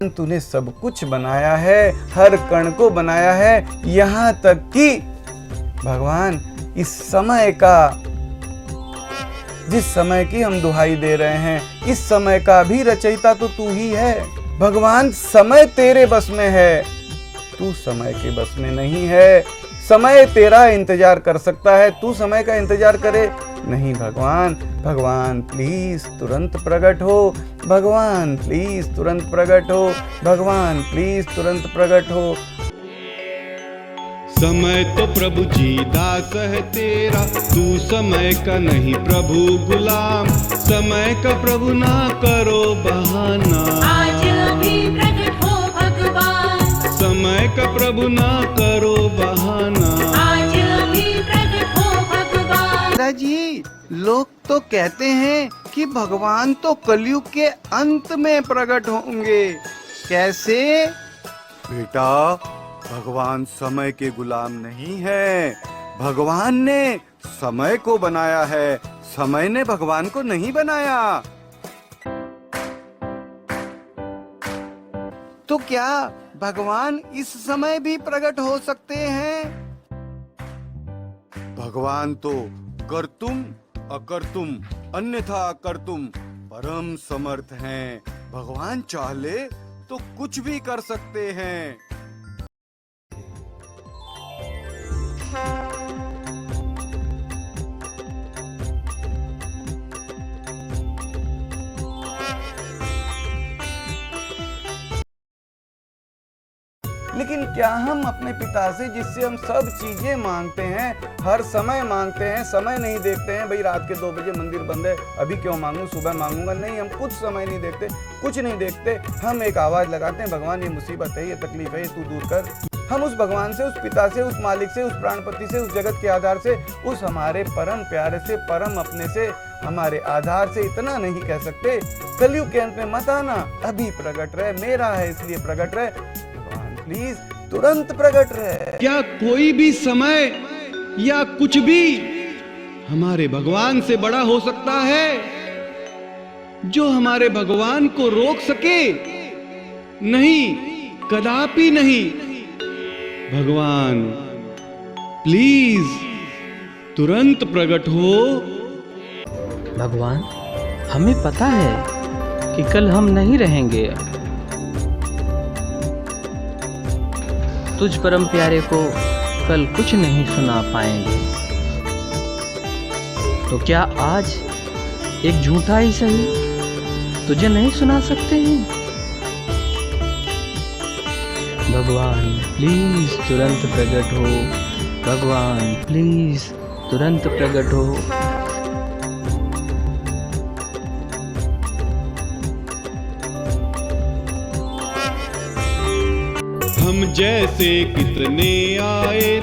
तूने सब कुछ बनाया है, हर कण को बनाया है, यहाँ तक कि भगवान इस समय का, जिस समय की हम दुहाई दे रहे हैं, इस समय का भी रचयिता तो तू ही है। भगवान समय तेरे बस में है, तू समय के बस में नहीं है। समय तेरा इंतजार कर सकता है, तू समय का इंतजार करे नहीं। भगवान, भगवान प्लीज तुरंत प्रकट हो, भगवान प्लीज तुरंत प्रकट हो, भगवान प्लीज तुरंत प्रकट हो। समय तो प्रभु जी दास है तेरा, तू समय का नहीं प्रभु गुलाम। समय का प्रभु ना करो बहाना, आज अभी प्रकट हो भगवान। समय का प्रभु ना करो बहाना, आज अभी प्रकट हो भगवान। दादाजी, लोग तो कहते हैं कि भगवान तो कलयुग के अंत में प्रकट होंगे, कैसे? बेटा, भगवान समय के गुलाम नहीं है। भगवान ने समय को बनाया है, समय ने भगवान को नहीं बनाया। तो क्या भगवान इस समय भी प्रकट हो सकते हैं? भगवान तो कर्तुम अकर्तुम अन्यथा कर्तुम परम समर्थ हैं। भगवान चाहे तो कुछ भी कर सकते हैं। लेकिन क्या हम अपने पिता से, जिससे हम सब चीजें मांगते हैं, हर समय मांगते हैं, समय नहीं देखते हैं? भाई रात के 2 बजे मंदिर बंद है, अभी क्यों मांगूं, सुबह मांगूंगा? नहीं, हम कुछ समय नहीं देखते, कुछ नहीं देखते। हम एक आवाज लगाते हैं, भगवान ये मुसीबत है, ये तकलीफ है, ये तू दूर कर। हम उस भगवान से, उस पिता से, उस मालिक से, उस प्राणपति से, उस जगत के आधार से, उस हमारे परम प्यारे से, परम अपने से, हमारे आधार से इतना नहीं कह सकते, कलयुग के अंत में मत आना, अभी प्रकट रहे, मेरा है इसलिए प्रकट रहे। भगवान प्लीज तुरंत प्रकट रहे। क्या कोई भी समय या कुछ भी हमारे भगवान से बड़ा हो सकता है? जो हमारे भगवान को रोक सके? नहीं, कदापि नहीं। भगवान प्लीज तुरंत प्रकट हो। भगवान, हमें पता है कि कल हम नहीं रहेंगे। तुझ परम प्यारे को कल कुछ नहीं सुना पाएंगे, तो क्या आज एक झूठा ही सही तुझे नहीं सुना सकते हैं? भगवान प्लीज तुरंत प्रकट हो, भगवान प्लीज तुरंत प्रकट हो। हम जैसे कितने आए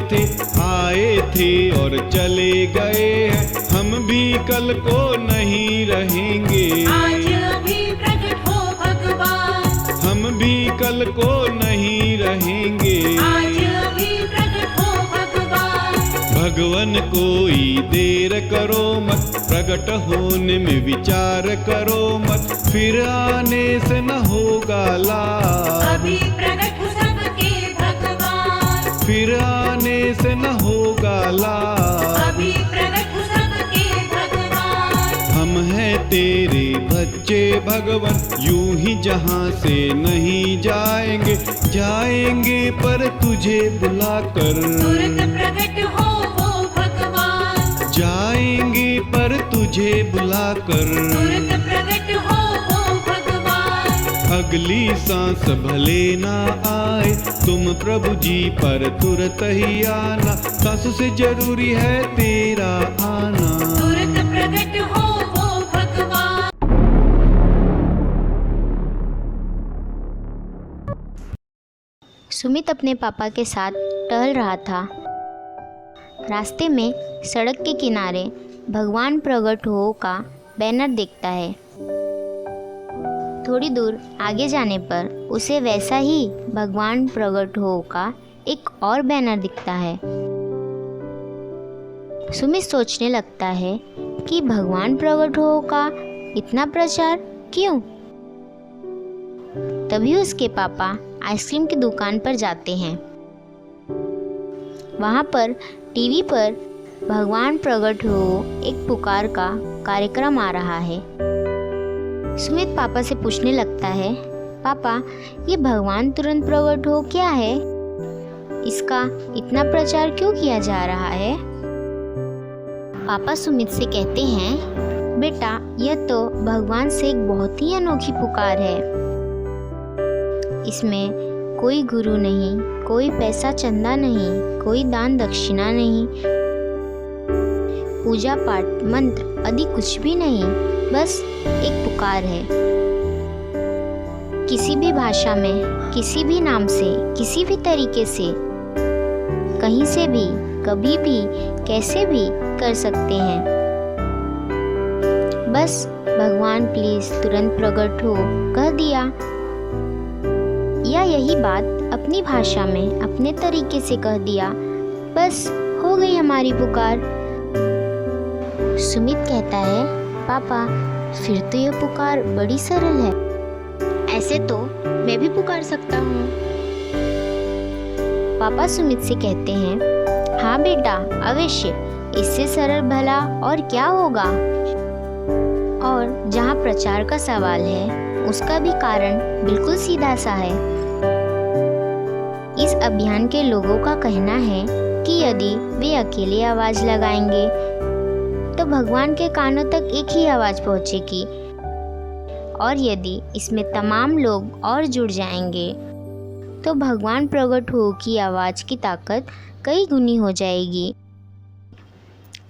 थे और चले गए हैं, हम भी कल को नहीं रहेंगे। आज अभी प्रकट हो भगवान। हम भी कल को नहीं रहेंगे। आज अभी प्रकट हो भगवान। भगवान कोई देर करो मत, प्रकट होने में विचार करो मत, फिर आने से न होगा लाभ। अभी प्रकट हो सबके भगवान। फिर आने से न होगा लाभ। अभी प्रकट हो सबके भगवान। हम हैं तेरे बच्चे भगवान, यूं ही जहां से नहीं जाएंगे, जाएंगे पर तुझे बुलाकर। तुरंत प्रकट हो वो भगवान। जाएंगे पर तुझे बुलाकर। तुरंत प्रकट हो वो भगवान। अगली सांस भले ना आए, तुम प्रभु जी पर तुरंत ही आना, सांस से जरूरी है तेरा आना। तुरंत प्रकट हो वो भगवान। सुमित अपने पापा के साथ टहल रहा था। रास्ते में सड़क के किनारे भगवान प्रकट हो का बैनर दिखता है। थोड़ी दूर आगे जाने पर उसे वैसा ही भगवान प्रकट हो का एक और बैनर दिखता है। सुमित सोचने लगता है कि भगवान प्रकट हो का इतना प्रचार क्यों? तभी उसके पापा आइसक्रीम की दुकान पर जाते हैं। वहाँ पर टीवी पर भगवान प्रकट हो एक पुकार का कार्यक्रम आ रहा है। सुमित पापा से पूछने लगता है, पापा ये भगवान तुरंत प्रकट हो क्या है? इसका इतना प्रचार क्यों किया जा रहा है? पापा सुमित से कहते हैं, बेटा यह तो भगवान से एक बहुत ही अनोखी पुकार है। इसमें कोई गुरु नहीं, कोई पैसा चंदा नहीं, कोई दान दक्षिणा नहीं, पूजा पाठ मंत्र आदि कुछ भी नहीं, बस एक पुकार है। किसी भी भाषा में, किसी भी नाम से, किसी भी तरीके से, कहीं से भी, कभी भी, कैसे भी कर सकते हैं। बस भगवान प्लीज तुरंत प्रकट हो कह दिया, या यही बात अपनी भाषा में अपने तरीके से कह दिया, बस हो गई हमारी पुकार। सुमित कहता है, पापा फिर तो यह पुकार बड़ी सरल है, ऐसे तो मैं भी पुकार सकता हूँ। पापा सुमित से कहते हैं, हाँ बेटा अवश्य, इससे सरल भला और क्या होगा। और जहाँ प्रचार का सवाल है उसका भी कारण बिल्कुल सीधा सा है। इस अभियान के लोगों का कहना है कि यदि वे अकेले आवाज लगाएंगे तो भगवान के कानों तक एक ही आवाज पहुंचेगी, और यदि इसमें तमाम लोग और जुड़ जाएंगे तो भगवान प्रकट हो की आवाज की ताकत कई गुनी हो जाएगी।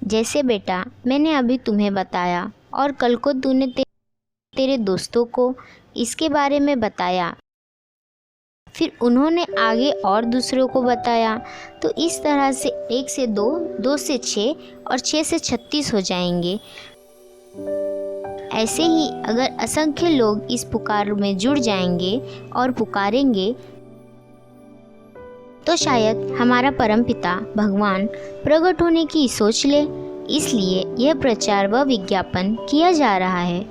जैसे बेटा मैंने अभी तुम्हें बताया, और कल को तूने तेरे दोस्तों को इसके बारे में बताया, फिर उन्होंने आगे और दूसरों को बताया, तो इस तरह से 1 से 2, 2 से 6 और 6 से 36 हो जाएंगे। ऐसे ही अगर असंख्य लोग इस पुकार में जुड़ जाएंगे और पुकारेंगे तो शायद हमारा परमपिता भगवान प्रकट होने की सोच ले। इसलिए यह प्रचार व विज्ञापन किया जा रहा है।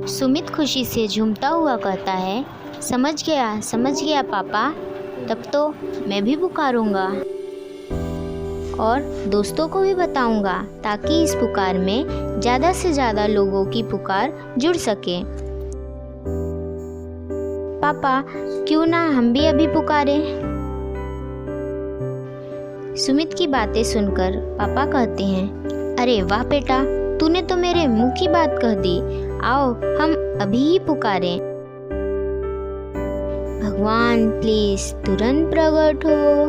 सुमित खुशी से झूमता हुआ कहता है, समझ गया पापा, तब तो मैं भी पुकारूंगा और दोस्तों को भी बताऊंगा, ताकि इस पुकार में ज़्यादा से ज़्यादा लोगों की पुकार जुड़ सके। पापा क्यों ना हम भी अभी पुकारें? सुमित की बातें सुनकर पापा कहते हैं, अरे वाह बेटा, तूने तो मेरे मुंह की बात कह दी, आओ हम अभी ही पुकारें। भगवान प्लीज तुरंत प्रकट हो,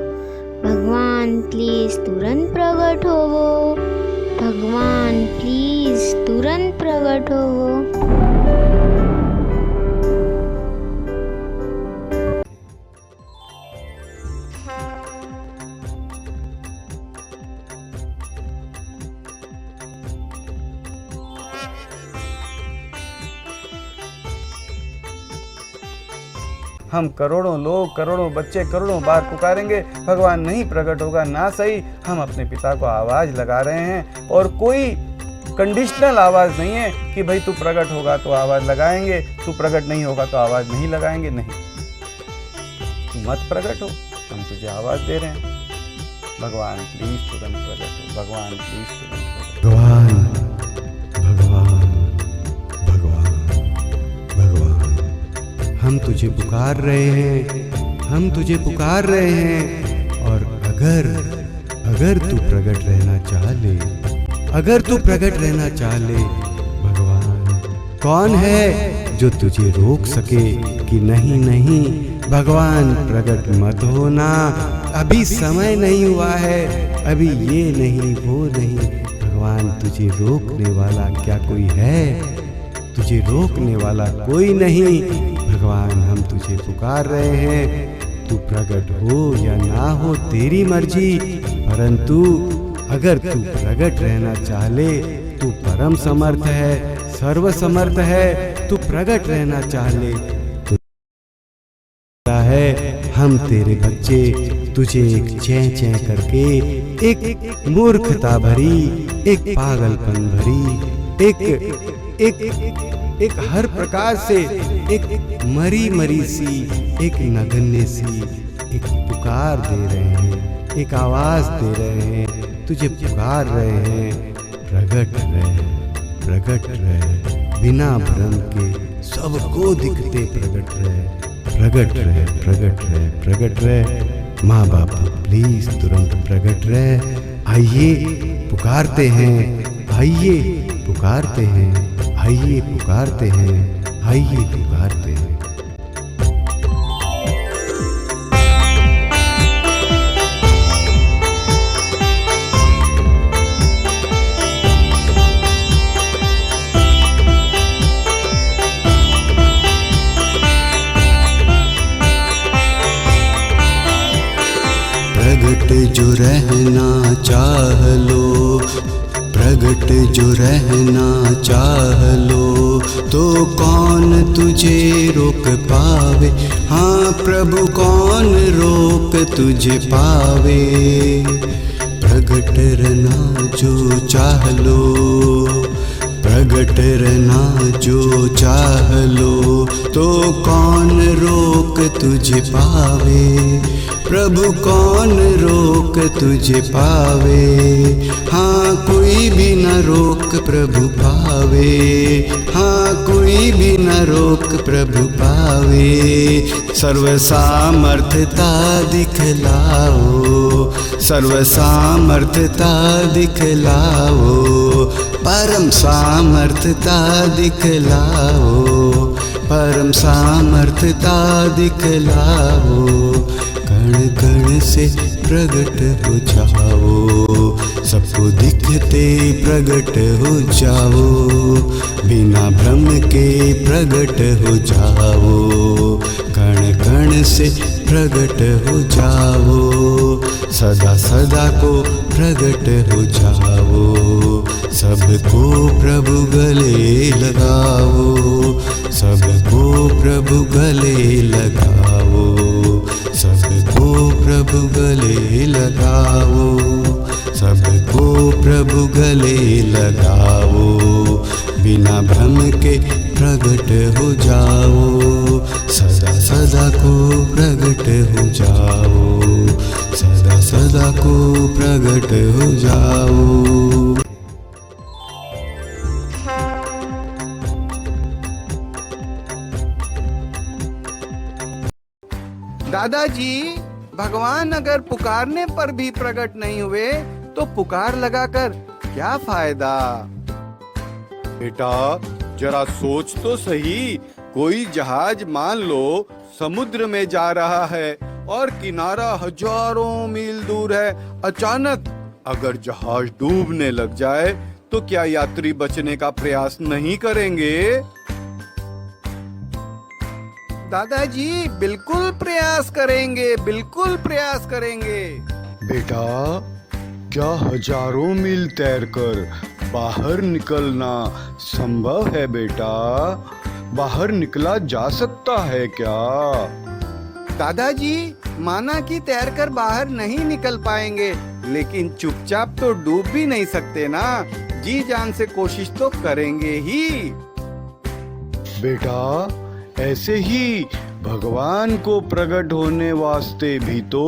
भगवान प्लीज तुरंत प्रकट हो, भगवान प्लीज तुरंत प्रकट हो। हम करोड़ों लोग, करोड़ों बच्चे करोड़ों बार पुकारेंगे, भगवान नहीं प्रकट होगा ना सही। हम अपने पिता को आवाज़ लगा रहे हैं, और कोई कंडीशनल आवाज़ नहीं है कि भाई तू प्रकट होगा तो आवाज़ लगाएंगे, तू प्रकट नहीं होगा तो आवाज़ नहीं लगाएंगे। नहीं, तू मत प्रकट हो, हम तुझे आवाज़ दे रहे हैं, भगवान प्लीज तुरंत प्रकट हो, भगवान प्लीज तुरंत प्रकट हो। भगवान भगवान हम तुझे पुकार रहे हैं, हम तुझे पुकार रहे हैं। और अगर तू प्रकट रहना चाह ले, अगर तू प्रकट रहना चाह ले, भगवान कौन है जो तुझे रोक सके कि नहीं भगवान प्रकट मत होना, अभी समय नहीं हुआ है, अभी ये नहीं वो नहीं। भगवान तुझे रोकने वाला क्या कोई है? तुझे रोकने वाला कोई नहीं। भगवान हम तुझे पुकार रहे हैं, तू प्रकट हो या ना हो तेरी मर्जी, परंतु अगर तू प्रकट रहना चाह ले, तू परम समर्थ है, सर्व समर्थ है, तू प्रकट रहना चाह ले तो है हम तेरे बच्चे तुझे एक चैं करके, एक मूर्खता भरी, एक पागलपन भरी, एक एक हर प्रकार से एक मरी मरी सी, एक नगण्य सी एक पुकार दे रहे हैं, एक आवाज दे रहे हैं, तुझे पुकार रहे हैं। प्रगट रहे, प्रगट रहे, बिना भ्रम के सबको दिखते प्रगट रहे, प्रगट रहे, प्रगट रहे, प्रगट रहे। माँ बाप प्लीज तुरंत प्रगट रहे। आइए पुकारते हैं, आइए पुकारते हैं, आइए पुकारते हैं, आइए पुकारते हैं। प्रगट जो रहना चाह लो, प्रगट जो रहना चाह लो, तो कौन तुझे रोक पावे। हाँ प्रभु कौन रोक तुझे पावे। प्रगट रहना जो चाह लो, प्रगट रहना जो चाह लो, तो कौन रोक तुझे पावे। प्रभु कौन रोक तुझे पावे। हाँ कोई भी न रोक प्रभु पावे। हाँ कोई भी न रोक प्रभु पावे। सर्व सामर्थ्यता दिखलाओ, सर्व सामर्थ्यता दिखलाओ, परम सामर्थ्यता दिखलाओ, परम सामर्थ्यता दिखलाओ। कण कण से प्रगट हो जाओ, सबको दिखते प्रगट हो जाओ, बिना भ्रम के प्रगट हो जाओ। कण कण से प्रगट हो जाओ, सदा सदा को प्रगट हो जाओ। सबको प्रभु गले लगाओ, सबको प्रभु गले लगाओ, सबको प्रभु गले लगाओ, सबको प्रभु गले लगाओ। बिना भ्रम के प्रगट हो जाओ, सदा सदा को प्रगट हो जाओ, सदा सदा को प्रगट हो जाओ। दादाजी, भगवान अगर पुकारने पर भी प्रकट नहीं हुए तो पुकार लगाकर क्या फायदा। बेटा जरा सोच तो सही, कोई जहाज मान लो समुद्र में जा रहा है और किनारा हजारों मील दूर है। अचानक अगर जहाज डूबने लग जाए तो क्या यात्री बचने का प्रयास नहीं करेंगे। दादाजी बिल्कुल प्रयास करेंगे, बिल्कुल प्रयास करेंगे। बेटा क्या हजारों मील तैरकर बाहर निकलना संभव है बेटा? बाहर निकला जा सकता है क्या? दादाजी माना कि तैरकर बाहर नहीं निकल पाएंगे, लेकिन चुपचाप तो डूब भी नहीं सकते ना, जी जान से कोशिश तो करेंगे ही। बेटा ऐसे ही भगवान को प्रकट होने वास्ते भी तो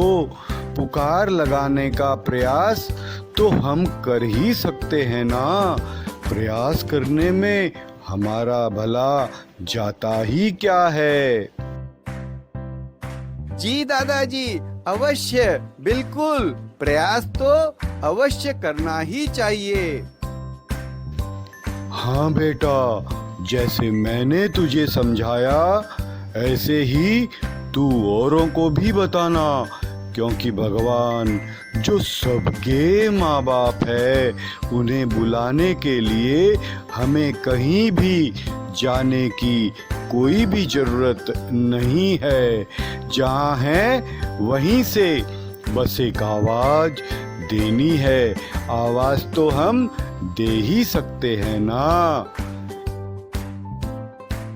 पुकार लगाने का प्रयास तो हम कर ही सकते हैं ना। प्रयास करने में हमारा भला जाता ही क्या है। जी दादाजी अवश्य, बिल्कुल प्रयास तो अवश्य करना ही चाहिए। हाँ बेटा, जैसे मैंने तुझे समझाया ऐसे ही तू औरों को भी बताना, क्योंकि भगवान जो सबके माँ बाप है उन्हें बुलाने के लिए हमें कहीं भी जाने की कोई भी जरूरत नहीं है। जहाँ है वहीं से बस एक आवाज देनी है। आवाज तो हम दे ही सकते हैं ना।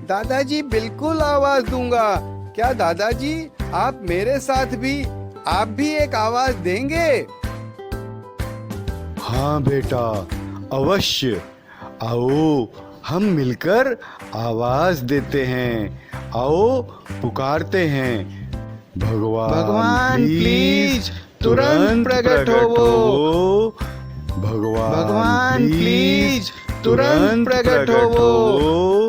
दादाजी बिल्कुल आवाज दूंगा। क्या दादाजी आप मेरे साथ भी आप भी एक आवाज देंगे? हाँ बेटा अवश्य। आओ हम मिलकर आवाज देते हैं। आओ पुकारते हैं, भगवान भगवान प्लीज तुरंत प्रकट होवो। भगवान प्लीज तुरंत प्रकट होवो।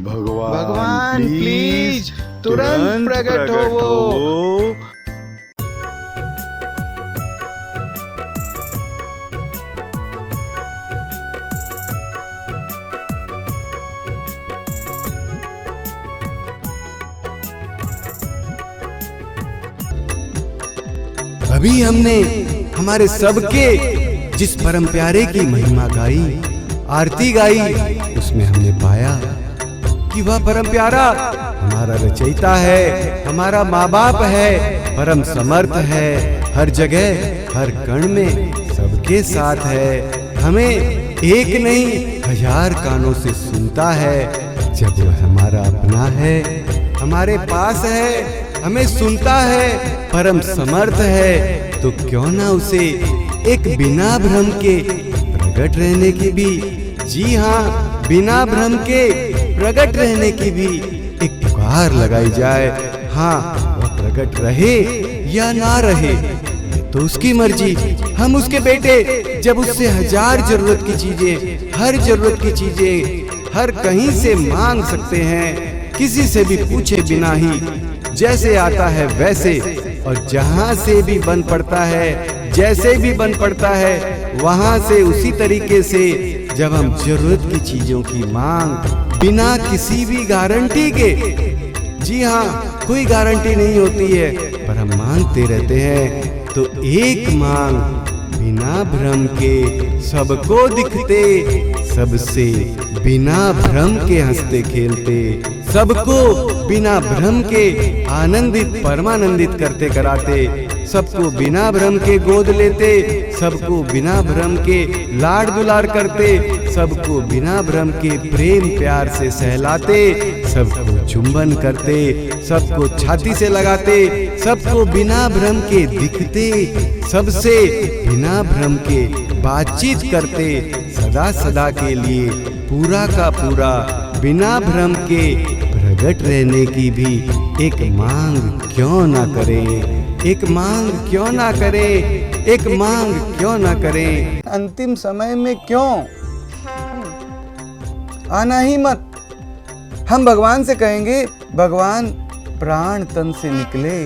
भगवान प्लीज तुरंत प्रकट होवो। अभी हमने हमारे सबके जिस परम प्यारे की महिमा गाई, आरती गाई, उसमें हमने पाया कि वह परम प्यारा हमारा रचयिता है, हमारा माँ बाप है, परम समर्थ है, हर जगह हर कण में सबके साथ है, हमें एक नहीं 1000 कानों से सुनता है। जब वह हमारा अपना है, हमारे पास है, हमें सुनता है, परम समर्थ है, तो क्यों ना उसे एक बिना भ्रम के प्रकट रहने की भी, जी हाँ, बिना भ्रम के प्रकट रहने की भी एक पुकार लगाई जाए। हाँ, वह प्रकट रहे या ना रहे तो उसकी मर्जी। हम उसके बेटे, जब उससे 1000 जरूरत की चीजें, हर जरूरत की चीजें हर कहीं से मांग सकते हैं, किसी से भी पूछे बिना ही, जैसे आता है वैसे, और जहाँ से भी बन पड़ता है, जैसे भी बन पड़ता है, वहाँ से उसी तरीके से जब हम जरूरत की चीजों की मांग बिना किसी भी गारंटी के, जी हाँ, कोई गारंटी नहीं होती है, पर हम मांगते रहते हैं, तो एक मांग बिना भ्रम के सबको दिखते, सबसे बिना भ्रम के हंसते खेलते, सबको बिना भ्रम के आनंदित परमानंदित करते कराते, सबको बिना भ्रम के गोद लेते, सबको बिना भ्रम के लाड दुलार करते, सबको बिना भ्रम के प्रेम प्यार से सहलाते, सबको चुंबन करते, सबको छाती से लगाते, सबको बिना भ्रम के दिखते, सबसे बिना भ्रम के बातचीत करते, सदा सदा के लिए पूरा का पूरा बिना भ्रम के प्रकट रहने की भी एक मांग क्यों ना करें, एक मांग क्यों ना करें, एक मांग क्यों ना करें। अंतिम समय में क्यों आना ही मत। हम भगवान से कहेंगे, भगवान प्राण तन से निकले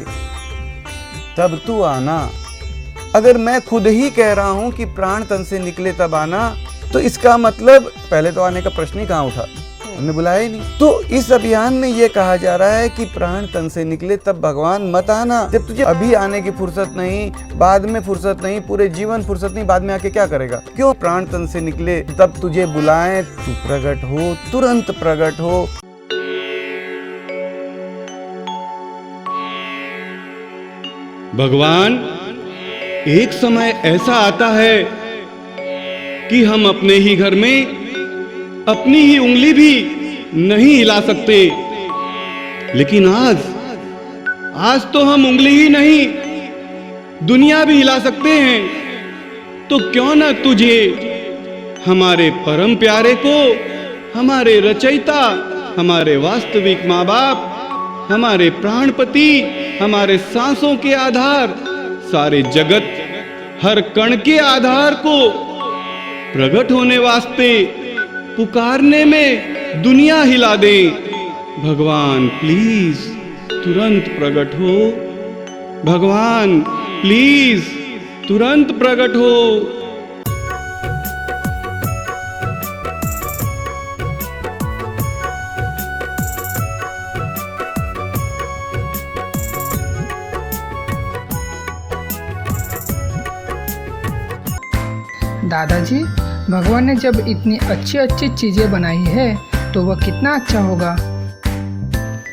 तब तू आना। अगर मैं खुद ही कह रहा हूं कि प्राण तन से निकले तब आना, तो इसका मतलब पहले तो आने का प्रश्न ही कहाँ उठा, हमने बुलाया ही नहीं। तो इस अभियान में ये कहा जा रहा है कि प्राण तन से निकले तब भगवान मत आना। जब तुझे अभी आने की फुर्सत नहीं, बाद में फुर्सत नहीं, पूरे जीवन फुर्सत नहीं, बाद में आके क्या करेगा? क्यों प्राण तन से निकले तब तुझे बुलाएं, तू प्रकट हो, तुरंत प्रकट हो। भगवान, एक समय ऐसा आता है कि हम अपने ही घर में अपनी ही उंगली भी नहीं हिला सकते, लेकिन आज तो हम उंगली ही नहीं, दुनिया भी हिला सकते हैं। तो क्यों ना तुझे, हमारे परम प्यारे को, हमारे रचयिता, हमारे वास्तविक माँ बाप, हमारे प्राणपति, हमारे सांसों के आधार, सारे जगत हर कण के आधार को प्रकट होने वास्ते पुकारने में दुनिया हिला दे। भगवान प्लीज तुरंत प्रकट हो, भगवान प्लीज तुरंत प्रकट हो। दादाजी, भगवान ने जब इतनी अच्छी अच्छी चीजें बनाई है तो वह कितना अच्छा होगा।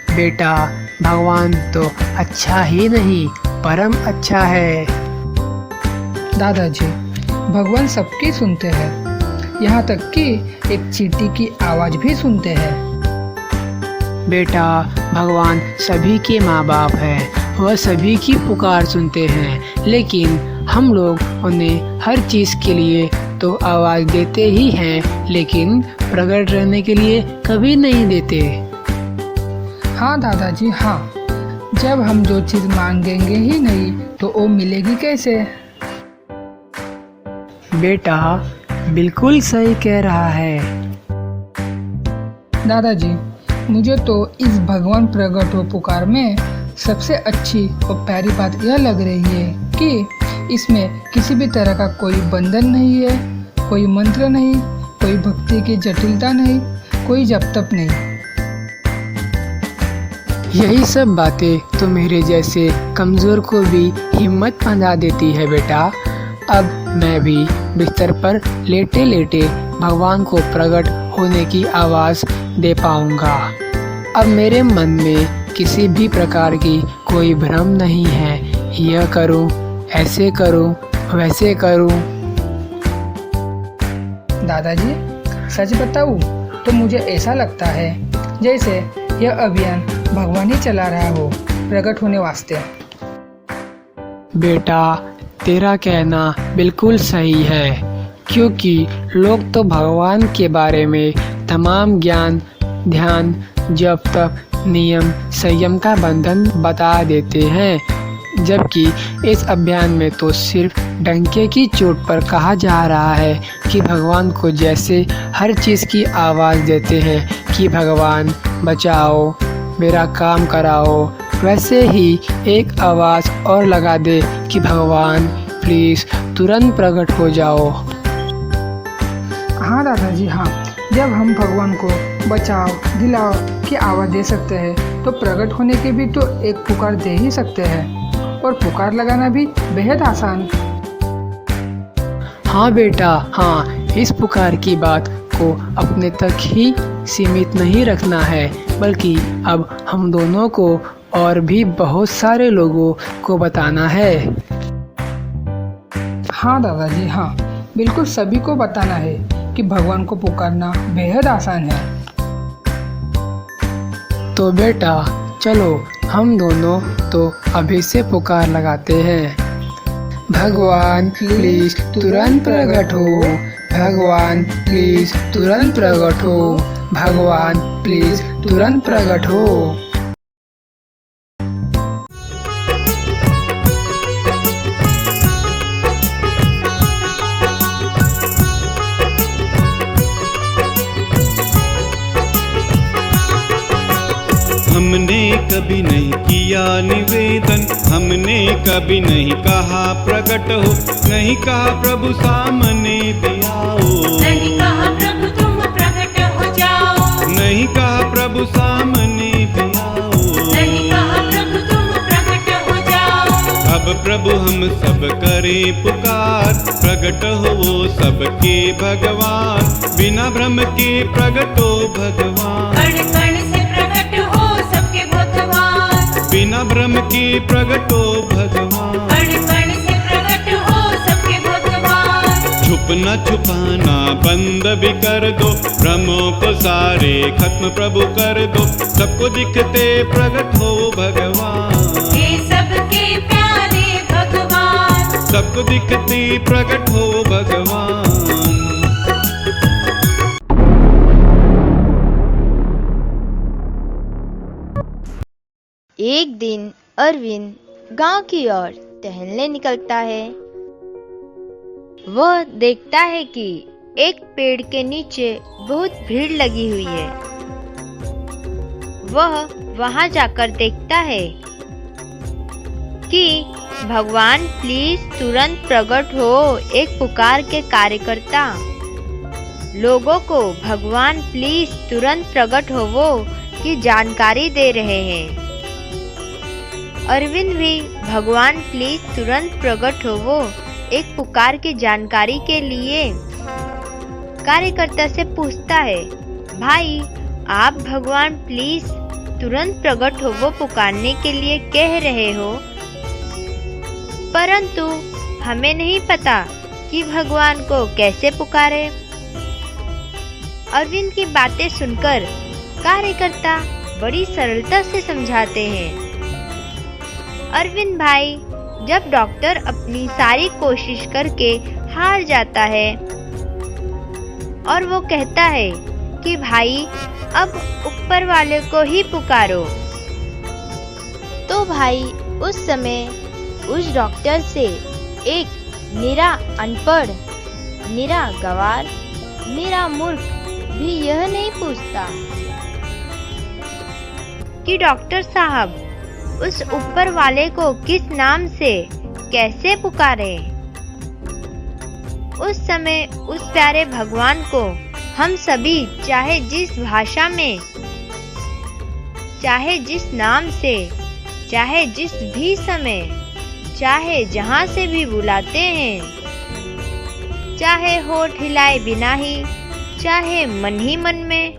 बेटा, भगवान तो अच्छा ही नहीं, परम अच्छा है। दादाजी, भगवान सबकी सुनते हैं, यहाँ तक कि एक चींटी की आवाज भी सुनते हैं। बेटा, भगवान सभी के माँ बाप हैं, वह सभी की पुकार सुनते हैं, लेकिन हम लोग उन्हें हर चीज़ के लिए तो आवाज देते ही हैं, लेकिन प्रकट रहने के लिए कभी नहीं देते। हाँ दादाजी हाँ, जब हम जो चीज़ मांगेंगे ही नहीं तो वो मिलेगी कैसे? बेटा बिल्कुल सही कह रहा है। दादाजी, मुझे तो इस भगवान प्रकट हो पुकार में सबसे अच्छी और प्यारी बात यह लग रही है कि इसमें किसी भी तरह का कोई बंधन नहीं है, कोई मंत्र नहीं, कोई भक्ति की जटिलता नहीं, कोई जप तप नहीं। यही सब बातें तो मेरे जैसे कमज़ोर को भी हिम्मत बंधा देती है बेटा। अब मैं भी बिस्तर पर लेटे लेटे भगवान को प्रकट होने की आवाज़ दे पाऊंगा। अब मेरे मन में किसी भी प्रकार की कोई भ्रम नहीं है, यह करूं, ऐसे करूं, वैसे करूं। दादाजी, सच बताऊं तो मुझे ऐसा लगता है जैसे यह अभियान भगवान ही चला रहा हो प्रकट होने वास्ते। बेटा तेरा कहना बिल्कुल सही है, क्योंकि लोग तो भगवान के बारे में तमाम ज्ञान, ध्यान, जप तप, नियम, संयम का बंधन बता देते हैं, जबकि इस अभियान में तो सिर्फ डंके की चोट पर कहा जा रहा है कि भगवान को जैसे हर चीज़ की आवाज़ देते हैं कि भगवान बचाओ, मेरा काम कराओ, वैसे ही एक आवाज़ और लगा दे कि भगवान प्लीज़ तुरंत प्रकट हो जाओ। हाँ दादाजी हाँ, जब हम भगवान को बचाओ, दिलाओ की आवाज़ दे सकते हैं तो प्रकट होने की भी तो एक पुकार दे ही सकते हैं, और पुकार लगाना भी बेहद आसान। हाँ बेटा हाँ, इस पुकार की बात को अपने तक ही सीमित नहीं रखना है, बल्कि अब हम दोनों को और भी बहुत सारे लोगों को बताना है। हाँ दादाजी हाँ, बिल्कुल सभी को बताना है कि भगवान को पुकारना बेहद आसान है। तो बेटा चलो हम दोनों तो अभी से पुकार लगाते हैं। भगवान प्लीज तुरंत प्रकट हो, भगवान प्लीज तुरंत प्रकट हो, भगवान प्लीज तुरंत प्रकट हो। हमने कभी नहीं किया निवेदन, हमने कभी नहीं कहा प्रकट हो, नहीं कहा प्रभु सामने भी आओ, नहीं कहा प्रभु तुम प्रकट हो जाओ, नहीं कहा प्रभु सामने भी आओ, नहीं कहा प्रभु तुम प्रकट हो जाओ। अब प्रभु हम सब करें पुकार, प्रकट हो वो सबके भगवान, बिना भ्रम के प्रकट हो भगवान, कण कण से प्रकट हो सबके भगवान, बिना भ्रम के प्रकट हो भगवान, कण कण से प्रकट हो सबके भगवान। छुपना छुपाना बंद भी कर दो, भ्रमों को सारे खत्म प्रभु कर दो, सबको दिखते प्रकट हो भगवान, हे सबके प्यारे भगवान, सबको दिखते प्रकट हो भगवान। एक दिन अरविंद गांव की ओर टहलने निकलता है। वह देखता है कि एक पेड़ के नीचे बहुत भीड़ लगी हुई है। वह वहां जाकर देखता है कि भगवान प्लीज तुरंत प्रकट हो, एक पुकार के कार्यकर्ता लोगों को भगवान प्लीज तुरंत प्रकट होवो की जानकारी दे रहे हैं। अरविंद भी भगवान प्लीज तुरंत प्रकट होवो एक पुकार की जानकारी के लिए कार्यकर्ता से पूछता है, भाई आप भगवान प्लीज तुरंत प्रकट होवो पुकारने के लिए कह रहे हो, परंतु हमें नहीं पता कि भगवान को कैसे पुकारे। अरविंद की बातें सुनकर कार्यकर्ता बड़ी सरलता से समझाते हैं। अरविंद भाई, जब डॉक्टर अपनी सारी कोशिश करके हार जाता है और वो कहता है कि भाई अब ऊपर वाले को ही पुकारो। तो भाई उस समय उस डॉक्टर से एक निरा अनपढ़, निरा गवार, निरा मूर्ख भी यह नहीं पूछता कि डॉक्टर साहब उस ऊपर वाले को किस नाम से कैसे पुकारे। उस समय उस प्यारे भगवान को हम सभी चाहे जिस भाषा में, चाहे जिस नाम से, चाहे जिस भी समय, चाहे जहाँ से भी बुलाते हैं, चाहे होठ हिलाए बिना ही, चाहे मन ही मन में,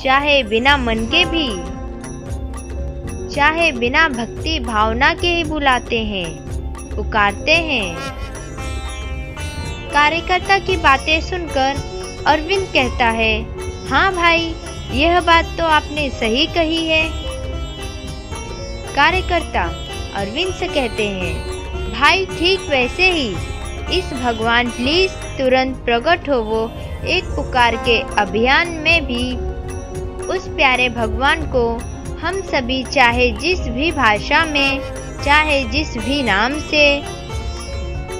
चाहे बिना मन के भी, चाहे बिना भक्ति भावना के ही बुलाते हैं, पुकारते हैं। कार्यकर्ता की बातें सुनकर अरविंद कहता है, हाँ भाई, यह बात तो आपने सही कही है। कार्यकर्ता अरविंद से कहते हैं, भाई ठीक वैसे ही इस भगवान प्लीज तुरंत प्रकट हो वो एक पुकार के अभियान में भी उस प्यारे भगवान को हम सभी चाहे जिस भी भाषा में, चाहे जिस भी नाम से,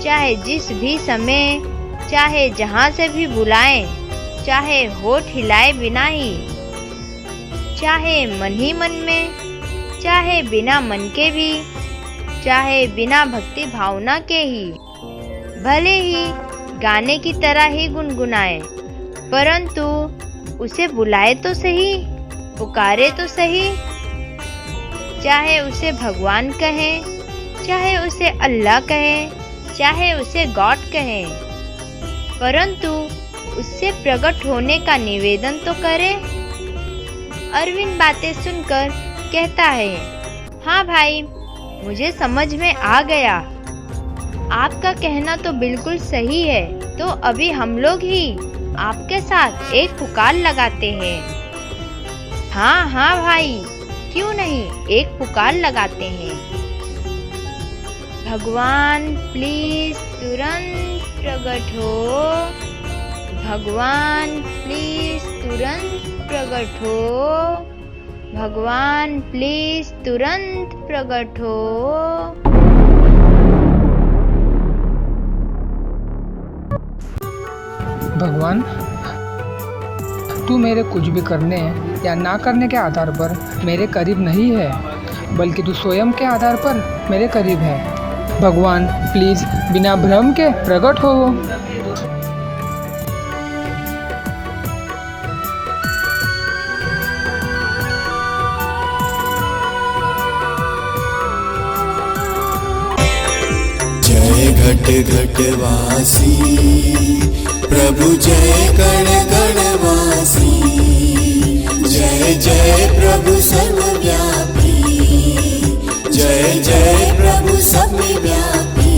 चाहे जिस भी समय, चाहे जहाँ से भी बुलाएं, चाहे होठ हिलाए बिना ही, चाहे मन ही मन में, चाहे बिना मन के भी, चाहे बिना भक्ति भावना के ही, भले ही गाने की तरह ही गुनगुनाए, परंतु उसे बुलाए तो सही, पुकारे तो सही। चाहे उसे भगवान कहें, चाहे उसे अल्लाह कहें, चाहे उसे गॉड कहें, परंतु उससे प्रकट होने का निवेदन तो करे। अरविंद बातें सुनकर कहता है, हाँ भाई, मुझे समझ में आ गया, आपका कहना तो बिल्कुल सही है। तो अभी हम लोग ही आपके साथ एक पुकार लगाते हैं। हाँ हाँ भाई, क्यों नहीं, एक पुकार लगाते हैं। भगवान प्लीज तुरंत प्रकट हो, भगवान प्लीज तुरंत प्रकट हो, भगवान प्लीज तुरंत प्रकट हो। भगवान, तू मेरे कुछ भी करने या ना करने के आधार पर मेरे करीब नहीं है, बल्कि तू स्वयं के आधार पर मेरे करीब है। भगवान प्लीज बिना भ्रम के प्रकट हो। जय घट घट वासी प्रभु, जय गण गण वासी, जय जय प्रभु सर्वव्यापी, जय जय प्रभु सर्वव्यापी।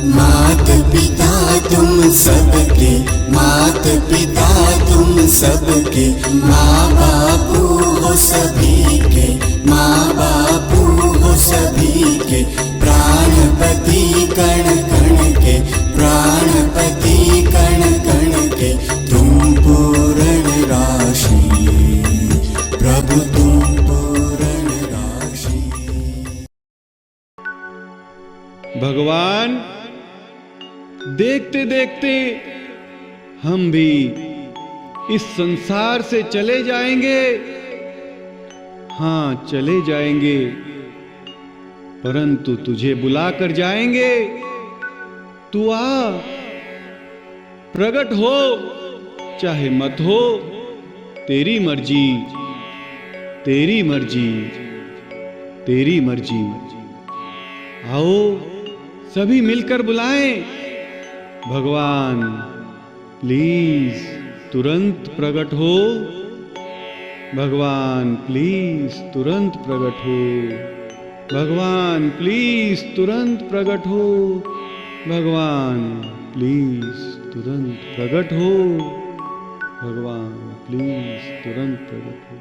मात पिता तुम सबके, मात पिता तुम सबके, माँ बापू हो सभी के, माँ बापू हो सभी के, प्राणपति कण कण के, प्राणपति कण कण के, तुम पूर्ण राशि, प्रभु तुम पूर्ण राशि। भगवान, देखते देखते हम भी इस संसार से चले जाएंगे। हाँ, चले जाएंगे, परंतु तुझे बुला कर जाएंगे। तू आ, प्रकट हो चाहे मत हो, तेरी मर्जी, तेरी मर्जी, तेरी मर्जी। आओ सभी मिलकर बुलाएं, भगवान प्लीज तुरंत प्रकट हो, भगवान प्लीज तुरंत प्रकट हो, भगवान प्लीज तुरंत प्रकट हो, भगवान प्लीज तुरंत प्रकट हो, भगवान प्लीज तुरंत प्रकट हो।